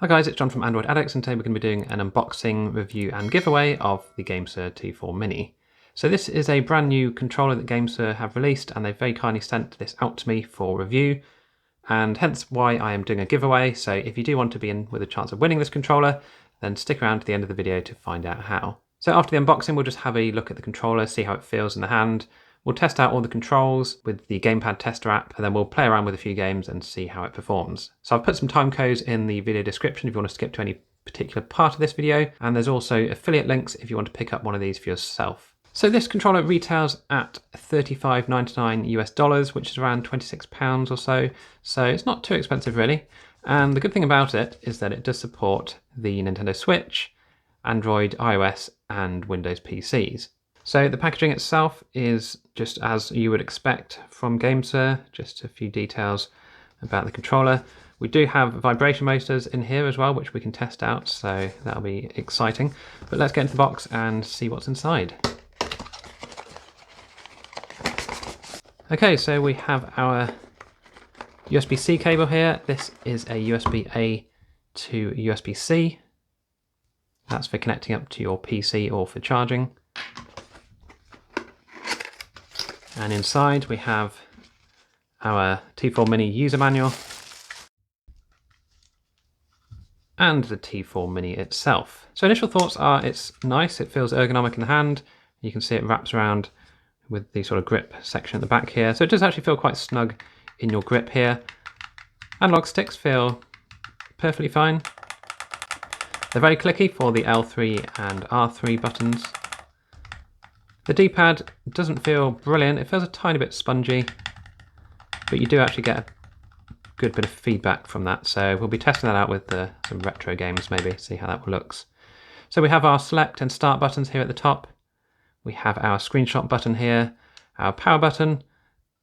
Hi guys, it's John from Android Addicts, and today we're going to be doing an unboxing, review and giveaway of the Gamesir T4 Mini. So this is a brand new controller that Gamesir have released, and they've very kindly sent this out to me for review, and hence why I am doing a giveaway. So if you do want to be in with a chance of winning this controller, then stick around to the end of the video to find out how. So after the unboxing, we'll just have a look at the controller, see how it feels in the hand. We'll test out all the controls with the Gamepad Tester app, and then we'll play around with a few games and see how it performs. So I've put some time codes in the video description if you want to skip to any particular part of this video, and there's also affiliate links if you want to pick up one of these for yourself. So this controller retails at $35.99 US, which is around £26 or so. So it's not too expensive really. And the good thing about it is that it does support the Nintendo Switch, Android, iOS, and Windows PCs. So the packaging itself is just as you would expect from Gamesir, just a few details about the controller. We do have vibration motors in here as well, which we can test out, so that'll be exciting. But let's get into the box and see what's inside. Okay, so we have our USB-C cable here. This is a USB-A to USB-C. That's for connecting up to your PC or for charging. And inside we have our T4 Mini user manual and the T4 Mini itself. So initial thoughts are it's nice, it feels ergonomic in the hand. You can see it wraps around with the sort of grip section at the back here. So it does actually feel quite snug in your grip here. Analog sticks feel perfectly fine. They're very clicky for the L3 and R3 buttons. The D-pad doesn't feel brilliant, it feels a tiny bit spongy, but you do actually get a good bit of feedback from that, so we'll be testing that out with some retro games maybe, see how that looks. So we have our select and start buttons here at the top, we have our screenshot button here, our power button,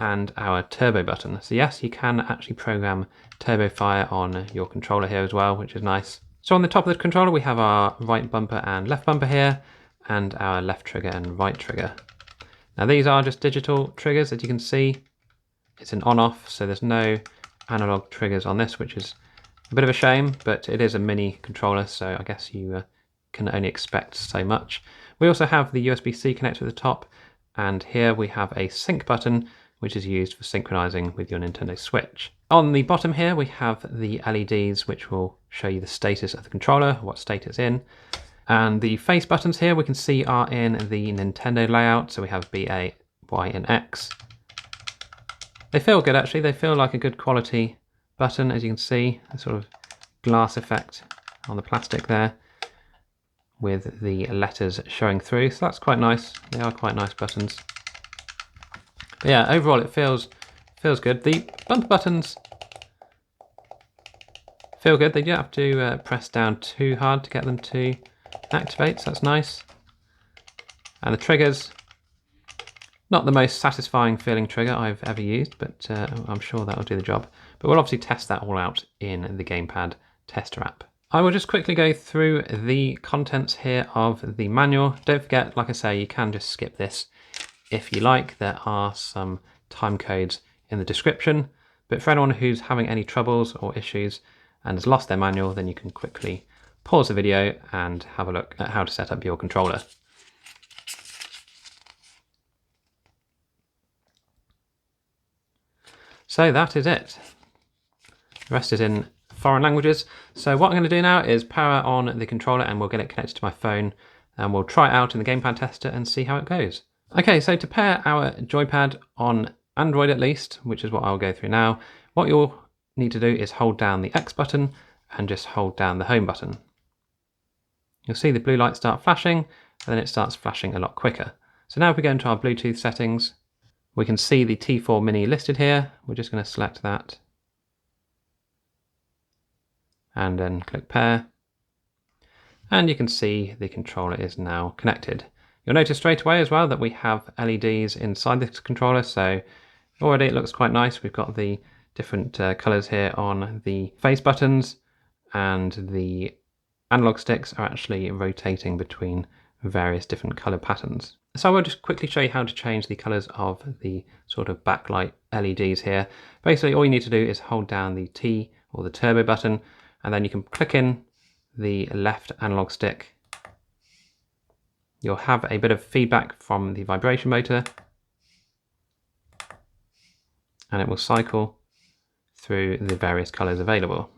and our turbo button. So yes, you can actually program turbo fire on your controller here as well, which is nice. So on the top of the controller we have our right bumper and left bumper here, and our left trigger and right trigger. Now these are just digital triggers, as you can see. It's an on-off, so there's no analog triggers on this, which is a bit of a shame, but it is a mini controller, so I guess you can only expect so much. We also have the USB-C connector at the top, and here we have a sync button, which is used for synchronizing with your Nintendo Switch. On the bottom here, we have the LEDs, which will show you the status of the controller, what state it's in. And the face buttons here we can see are in the Nintendo layout, so we have B, A, Y and X. They feel good actually, they feel like a good quality button, as you can see, a sort of glass effect on the plastic there with the letters showing through, so that's quite nice. They are quite nice buttons. But yeah, overall it feels good. The bumper buttons feel good, they don't have to press down too hard to get them to activate, so that's nice. And the triggers, not the most satisfying feeling trigger I've ever used, but I'm sure that'll do the job. But we'll obviously test that all out in the Gamepad Tester app. I will just quickly go through the contents here of the manual. Don't forget, like I say, you can just skip this if you like. There are some time codes in the description, but for anyone who's having any troubles or issues and has lost their manual, then you can quickly pause the video and have a look at how to set up your controller. So that is it. The rest is in foreign languages. So what I'm going to do now is power on the controller and we'll get it connected to my phone and we'll try it out in the Gamepad Tester and see how it goes. Okay, so to pair our joypad on Android at least, which is what I'll go through now, what you'll need to do is hold down the X button and just hold down the home button. You'll see the blue light start flashing, and then it starts flashing a lot quicker. So now if we go into our Bluetooth settings, we can see the T4 Mini listed here. We're just going to select that and then click pair. And you can see the controller is now connected. You'll notice straight away as well that we have LEDs inside this controller, so already it looks quite nice. We've got the different colors here on the face buttons, and the analog sticks are actually rotating between various different color patterns. So I will just quickly show you how to change the colors of the sort of backlight LEDs here. Basically all you need to do is hold down the T or the turbo button, and then you can click in the left analog stick. You'll have a bit of feedback from the vibration motor, and it will cycle through the various colors available.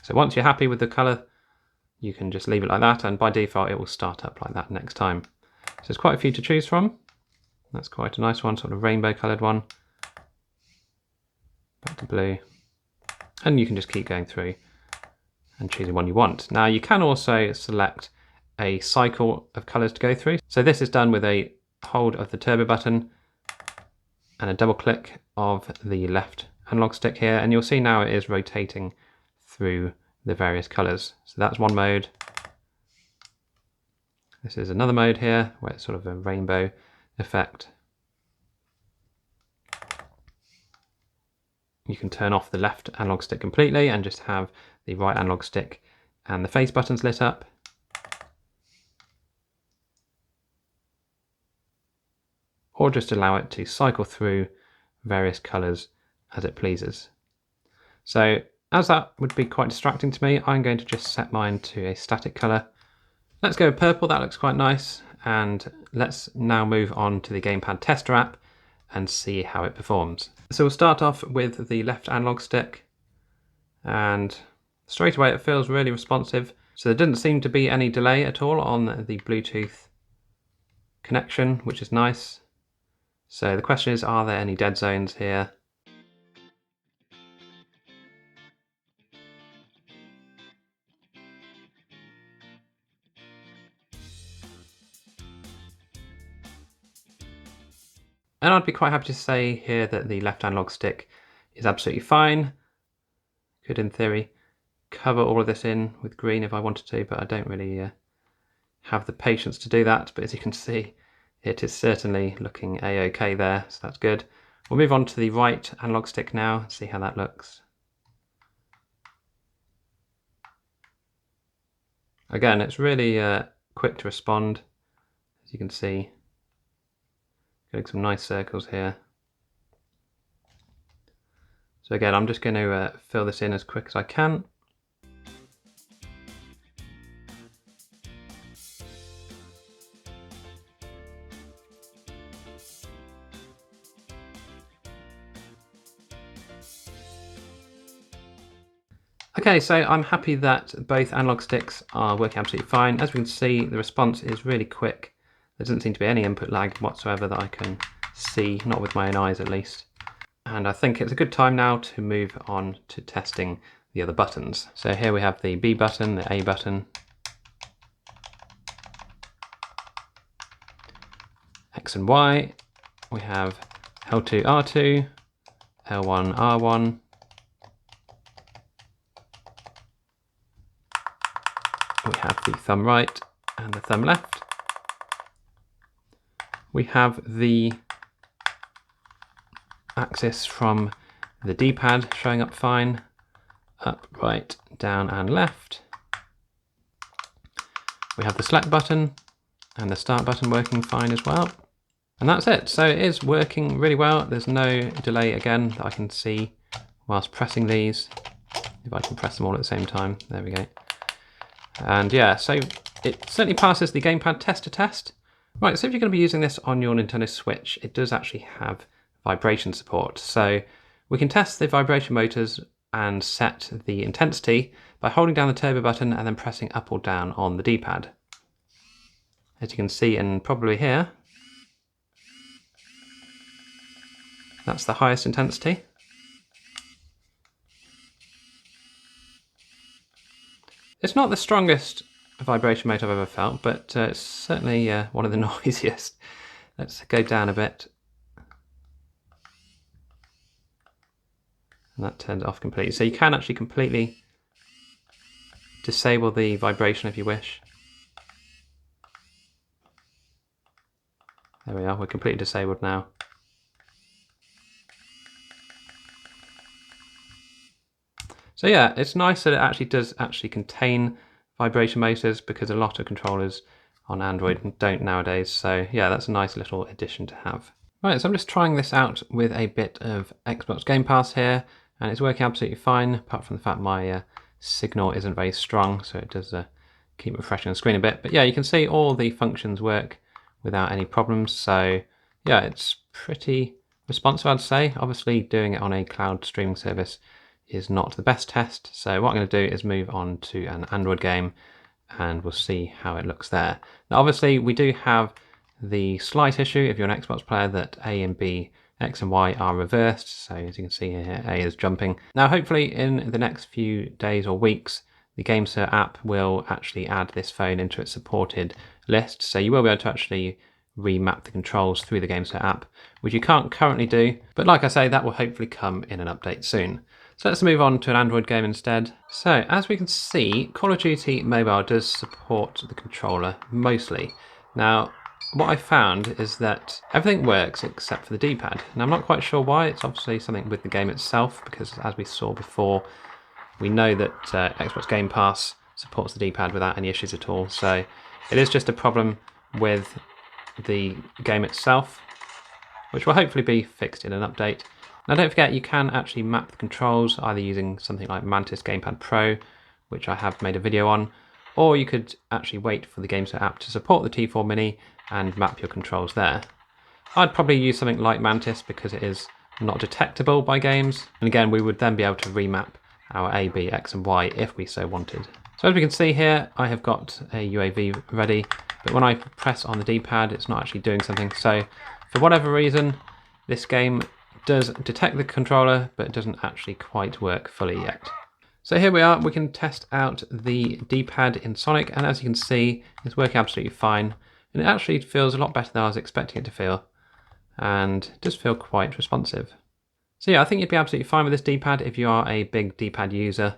So once you're happy with the color, you can just leave it like that, and by default it will start up like that next time. So there's quite a few to choose from. That's quite a nice one, sort of rainbow coloured one. Back to blue. And you can just keep going through and choosing one you want. Now you can also select a cycle of colours to go through. So this is done with a hold of the turbo button and a double click of the left analog stick here, and you'll see now it is rotating through the various colours. So that's one mode. This is another mode here where it's sort of a rainbow effect. You can turn off the left analog stick completely and just have the right analog stick and the face buttons lit up. Or just allow it to cycle through various colours as it pleases. So as that would be quite distracting to me, I'm going to just set mine to a static colour. Let's go with purple, that looks quite nice. And let's now move on to the Gamepad Tester app and see how it performs. So we'll start off with the left analog stick, and straight away it feels really responsive. So there didn't seem to be any delay at all on the Bluetooth connection, which is nice. So the question is, are there any dead zones here? And I'd be quite happy to say here that the left analog stick is absolutely fine. Could, in theory, cover all of this in with green if I wanted to, but I don't really have the patience to do that. But as you can see, it is certainly looking a-okay there, so that's good. We'll move on to the right analog stick now, see how that looks. Again, it's really quick to respond, as you can see. Getting some nice circles here. So again, I'm just going to fill this in as quick as I can. Okay, so I'm happy that both analog sticks are working absolutely fine. As we can see, the response is really quick. There doesn't seem to be any input lag whatsoever that I can see, not with my own eyes at least. And I think it's a good time now to move on to testing the other buttons. So here we have the B button, the A button, X and Y. We have L2, R2, L1, R1. We have the thumb right and the thumb left. We have the axis from the D-pad showing up fine, up, right, down and left. We have the select button and the start button working fine as well. And that's it. So it is working really well. There's no delay again that I can see whilst pressing these. If I can press them all at the same time, there we go. And yeah, so it certainly passes the Gamepad Tester test. Right, so if you're going to be using this on your Nintendo Switch, it does actually have vibration support. So we can test the vibration motors and set the intensity by holding down the turbo button and then pressing up or down on the D-pad. As you can see, and probably here, that's the highest intensity. It's not the strongest vibration motor I've ever felt, but it's certainly one of the noisiest. Let's go down a bit. And that turned off completely. So you can actually completely disable the vibration if you wish. There we are, we're completely disabled now. So yeah, it's nice that it actually does contain vibration motors, because a lot of controllers on Android don't nowadays. So yeah, that's a nice little addition to have. Right, so I'm just trying this out with a bit of Xbox Game Pass here, and it's working absolutely fine, apart from the fact my signal isn't very strong, so it does keep refreshing the screen a bit. But yeah, you can see all the functions work without any problems. So yeah, it's pretty responsive, I'd say. Obviously, doing it on a cloud streaming service is not the best test. So what I'm going to do is move on to an Android game, and we'll see how it looks there. Now, obviously, we do have the slight issue, if you're an Xbox player, that A and B, X and Y are reversed. So as you can see here, A is jumping. Now, hopefully in the next few days or weeks, the Gamesir app will actually add this phone into its supported list. So you will be able to actually remap the controls through the Gamesir app, which you can't currently do. But like I say, that will hopefully come in an update soon. So let's move on to an Android game instead. So as we can see, Call of Duty Mobile does support the controller mostly. Now, what I found is that everything works except for the D-pad. Now, I'm not quite sure why. It's obviously something with the game itself, because as we saw before, we know that Xbox Game Pass supports the D-pad without any issues at all. So it is just a problem with the game itself, which will hopefully be fixed in an update. Now, don't forget, you can actually map the controls either using something like Mantis Gamepad Pro, which I have made a video on, or you could actually wait for the Gamesir app to support the T4 Mini and map your controls there. I'd probably use something like Mantis because it is not detectable by games, and again, we would then be able to remap our A, B, X and Y if we so wanted. So as we can see here, I have got a UAV ready, but when I press on the D-pad, it's not actually doing something. So for whatever reason, this game does detect the controller, but it doesn't actually quite work fully yet. So here we are, we can test out the D-pad in Sonic, and as you can see, it's working absolutely fine. And it actually feels a lot better than I was expecting it to feel, and it does feel quite responsive. So yeah, I think you'd be absolutely fine with this D-pad if you are a big D-pad user.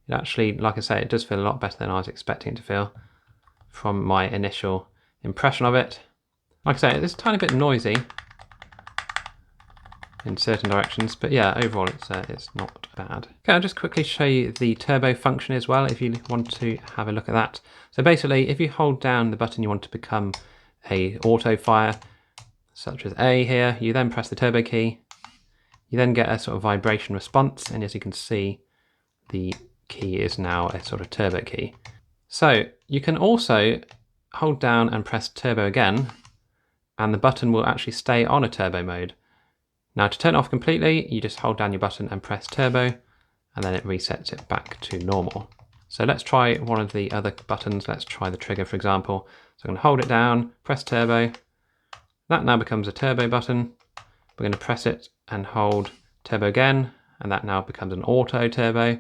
It actually, like I say, it does feel a lot better than I was expecting it to feel from my initial impression of it. Like I say, it's a tiny bit noisy in certain directions, but yeah, overall it's not bad. Okay, I'll just quickly show you the turbo function as well if you want to have a look at that. So basically, if you hold down the button you want to become a auto fire, such as A here, you then press the turbo key, you then get a sort of vibration response, and as you can see, the key is now a sort of turbo key. So you can also hold down and press turbo again, and the button will actually stay on a turbo mode. Now to turn it off completely, you just hold down your button and press turbo, and then it resets it back to normal. So let's try one of the other buttons. Let's try the trigger, for example. So I'm going to hold it down, press turbo. That now becomes a turbo button. We're going to press it and hold turbo again, and that now becomes an auto turbo.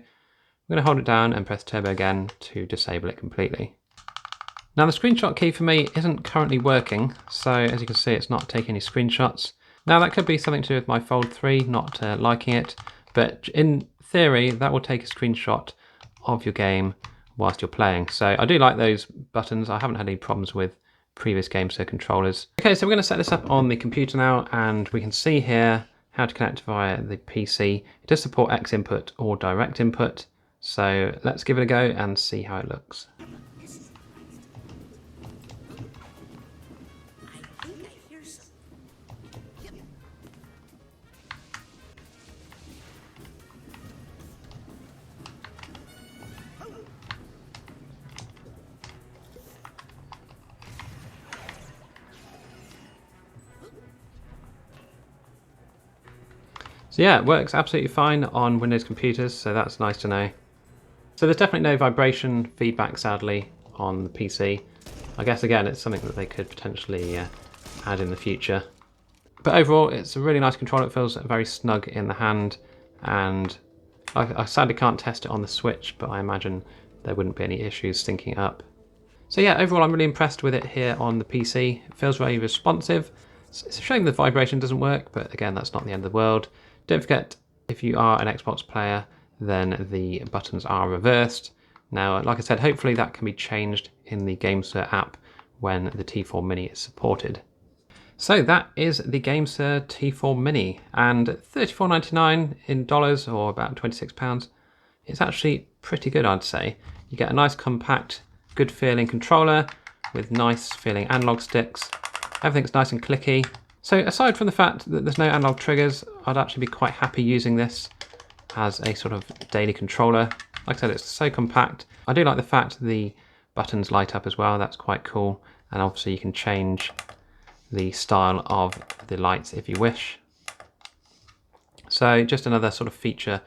We're going to hold it down and press turbo again to disable it completely. Now the screenshot key for me isn't currently working, so as you can see, it's not taking any screenshots. Now that could be something to do with my Fold 3 not liking it, but in theory that will take a screenshot of your game whilst you're playing. So I do like those buttons. I haven't had any problems with previous Gamesir controllers. Okay, so we're going to set this up on the computer now, and we can see here how to connect via the PC. It does support X input or direct input, so let's give it a go and see how it looks. So yeah, it works absolutely fine on Windows computers, so that's nice to know. So there's definitely no vibration feedback, sadly, on the PC. I guess, again, it's something that they could potentially add in the future. But overall, it's a really nice controller. It feels very snug in the hand, and I sadly can't test it on the Switch, but I imagine there wouldn't be any issues syncing it up. So yeah, overall, I'm really impressed with it here on the PC. It feels very responsive. It's a shame the vibration doesn't work, but again, that's not the end of the world. Don't forget, if you are an Xbox player, then the buttons are reversed. Now, like I said, hopefully that can be changed in the Gamesir app when the T4 Mini is supported. So that is the Gamesir T4 Mini, and $34.99 in dollars, or about £26. It's actually pretty good, I'd say. You get a nice compact, good feeling controller with nice feeling analog sticks. Everything's nice and clicky. So aside from the fact that there's no analog triggers, I'd actually be quite happy using this. has a sort of daily controller. Like I said, it's so compact. I do like the fact the buttons light up as well. That's quite cool. And obviously you can change the style of the lights if you wish. So just another sort of feature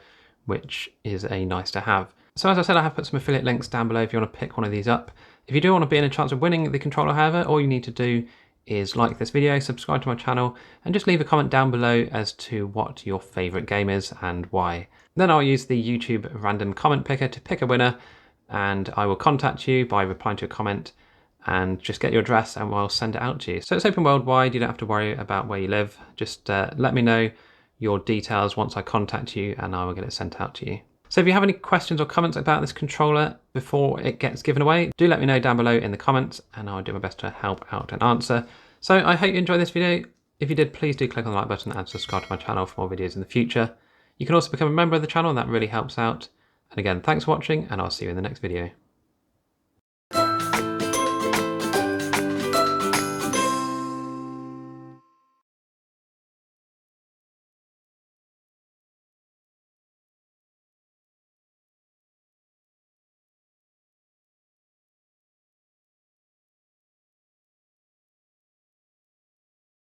which is a nice to have. So as I said, I have put some affiliate links down below if you want to pick one of these up. If you do want to be in a chance of winning the controller, however, all you need to do is like this video, subscribe to my channel, and just leave a comment down below as to what your favourite game is and why. Then I'll use the YouTube random comment picker to pick a winner, and I will contact you by replying to a comment and just get your address and I'll send it out to you. So it's open worldwide, you don't have to worry about where you live. Just let me know your details once I contact you and I will get it sent out to you. So if you have any questions or comments about this controller before it gets given away, do let me know down below in the comments and I'll do my best to help out and answer. So I hope you enjoyed this video. If you did, please do click on the like button and subscribe to my channel for more videos in the future. You can also become a member of the channel, that really helps out. And again, thanks for watching and I'll see you in the next video.